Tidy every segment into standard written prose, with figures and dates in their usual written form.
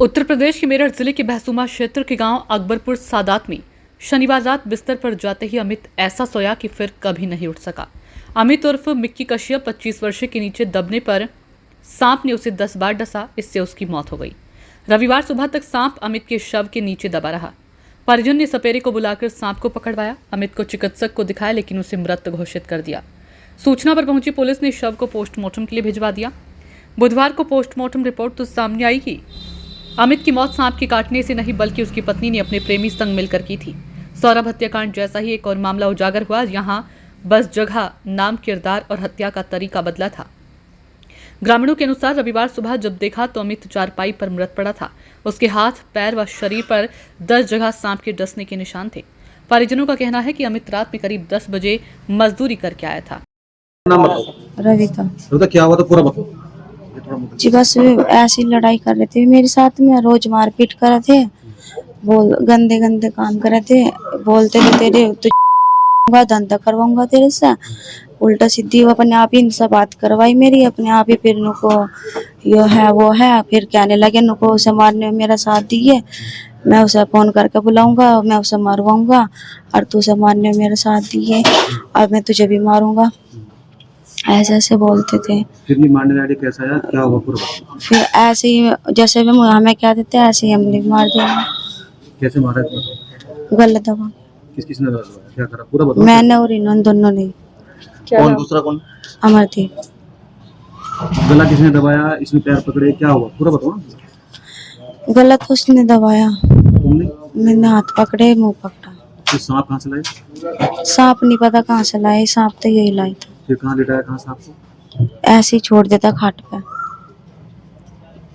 उत्तर प्रदेश के मेरठ जिले के बहसुमा क्षेत्र के गांव अकबरपुर सादात में शनिवार रात बिस्तर पर जाते ही अमित ऐसा सोया कि फिर कभी नहीं उठ सका। अमित उर्फ मिक्की कश्यप 25 वर्ष के नीचे दबने पर सांप ने उसे 10 बार डसा, इससे उसकी मौत हो गई। रविवार सुबह तक सांप अमित के शव के नीचे दबा रहा। परिजन ने सपेरे को बुलाकर सांप को पकड़वाया। अमित को चिकित्सक को दिखाया लेकिन उसे मृत घोषित कर दिया। सूचना पर पहुंची पुलिस ने शव को पोस्टमार्टम के लिए भिजवा दिया। बुधवार को पोस्टमार्टम रिपोर्ट तो सामने आई कि अमित की मौत सांप के काटने से नहीं बल्कि उसकी पत्नी ने अपने प्रेमी संग मिलकर की थी। सौरभ हत्याकांड जैसा ही एक और मामला उजागर हुआ। यहां बस जगह, नाम, किरदार और हत्या का तरीका बदला था। ग्रामीणों के अनुसार रविवार सुबह जब देखा तो अमित चारपाई पर मृत पड़ा था। उसके हाथ, पैर व शरीर पर 10 जगह सांप के डसने के निशान थे। परिजनों का कहना है कि अमित रात में करीब 10 बजे मजदूरी करके आया था। नाम बताओ। रविता। क्या हुआ था पूरा बताओ। जी बस ऐसी लड़ाई कर रहे थे मेरे साथ में, रोज मारपीट कर रहे थे, बोल गंदे गंदे काम कर रहे थे, बोलते थे तेरे तो धंधा करवाऊंगा तेरे से। उल्टा सीधी वो अपने आप ही इनसे बात करवाई मेरी, अपने आप ही फिर नुको यो है वो है, फिर कहने लगे नुको उसे मारने में मेरा साथ दिए, मैं उसे फोन करके बुलाऊंगा, मैं उसे मारवाऊंगा और तू उसे मारने में मेरा साथ दिए, अब मैं तुझे भी मारूंगा, ऐसे ऐसे बोलते थे। फिर भी मारने लगे, कैसा है, क्या हुआ पूरा? फिर ऐसे ही जैसे भी हमें क्या देते हैं ऐसे ही हमने मार दिया। कैसे मारा? गलत दबा। किस किसने दबा? क्या करा पूरा बताओ। मैंने और इन्होंने दोनों ने। कौन दूसरा कौन? अमरदीप। गला किसने दबाया? इसने पैर पकड़े, क्या हुआ पूरा बताओ ना। गलत उसने दबाया, तुमने? मैंने हाथ पकड़े, मुंह पकड़ा। फिर सांप कहाँ से लाए? सांप नहीं पता कहाँ से लाए, सांप तो यही लाई था। फिर कहाँ लिटाया, कहाँ सांप को? ऐसे ही छोड़ देता खाट पे।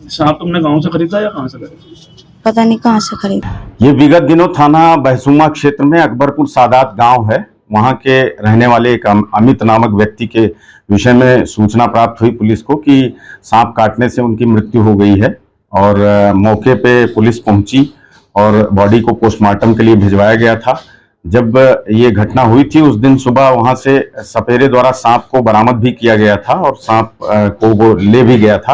सांप तुमने गांव से खरीदा या कहाँ से खरीदा? पता नहीं कहाँ से खरीदा। ये विगत दिनों थाना बहसुमा क्षेत्र में अकबरपुर सादात गांव है, वहां के रहने वाले एक अमित नामक व्यक्ति के विषय में सूचना प्राप्त हुई पुलिस को कि सांप काटने से उनकी मृत्यु हो गई है। और मौके पे पुलिस पहुंची और बॉडी को पोस्टमार्टम के लिए भिजवाया गया था। जब ये घटना हुई थी उस दिन सुबह वहां से सपेरे द्वारा सांप को बरामद भी किया गया था और सांप को वो ले भी गया था।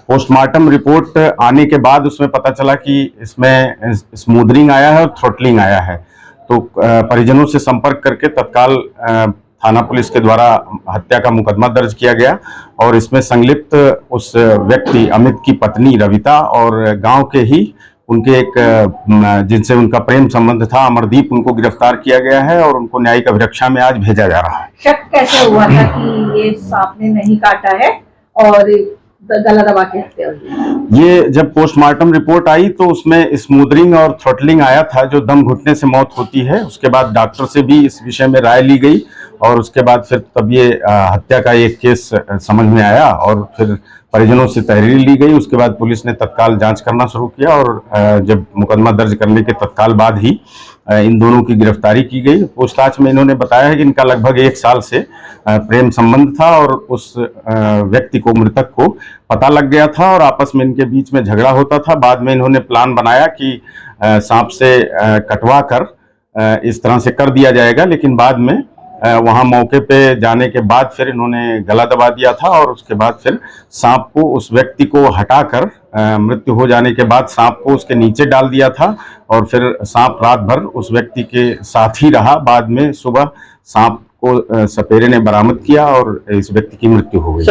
पोस्टमार्टम रिपोर्ट आने के बाद उसमें पता चला कि इसमें स्मूदरिंग आया है और थ्रोटलिंग आया है। तो परिजनों से संपर्क करके तत्काल थाना पुलिस के द्वारा हत्या का मुकदमा दर्ज किया गया और इसमें संलिप्त उस व्यक्ति अमित की पत्नी रविता और गांव के ही उनके एक जिनसे उनका प्रेम संबंध था अमरदीप, उनको गिरफ्तार किया गया है और उनको न्यायिक अभिरक्षा में आज भेजा जा रहा है। शक कैसे हुआ था कि ये सांप ने नहीं काटा है और गला दबा के हत्या हुई? ये जब पोस्टमार्टम रिपोर्ट आई तो उसमें स्मूदरिंग और थ्रोटलिंग आया था, जो दम घुटने से मौत होती है। उसके बाद डॉक्टर से भी इस विषय में राय ली गई और उसके बाद फिर तब ये हत्या का एक केस समझ में आया और फिर परिजनों से तहरीर ली गई। उसके बाद पुलिस ने तत्काल जांच करना शुरू किया और जब मुकदमा दर्ज करने के तत्काल बाद ही इन दोनों की गिरफ्तारी की गई। पूछताछ में इन्होंने बताया है कि इनका लगभग 1 साल से प्रेम संबंध था और उस व्यक्ति को, मृतक को पता लग गया था और आपस में इनके बीच में झगड़ा होता था। बाद में इन्होंने प्लान बनाया कि सांप से कटवा कर इस तरह से कर दिया जाएगा, लेकिन बाद में वहां मौके पे जाने के बाद फिर इन्होंने गला दबा दिया था और उसके बाद फिर सांप को, उस व्यक्ति को हटाकर मृत्यु हो जाने के बाद सांप को उसके नीचे डाल दिया था और फिर सांप रात भर उस व्यक्ति के साथ ही रहा। बाद में सुबह सांप को सपेरे ने बरामद किया और इस व्यक्ति की मृत्यु हो गई।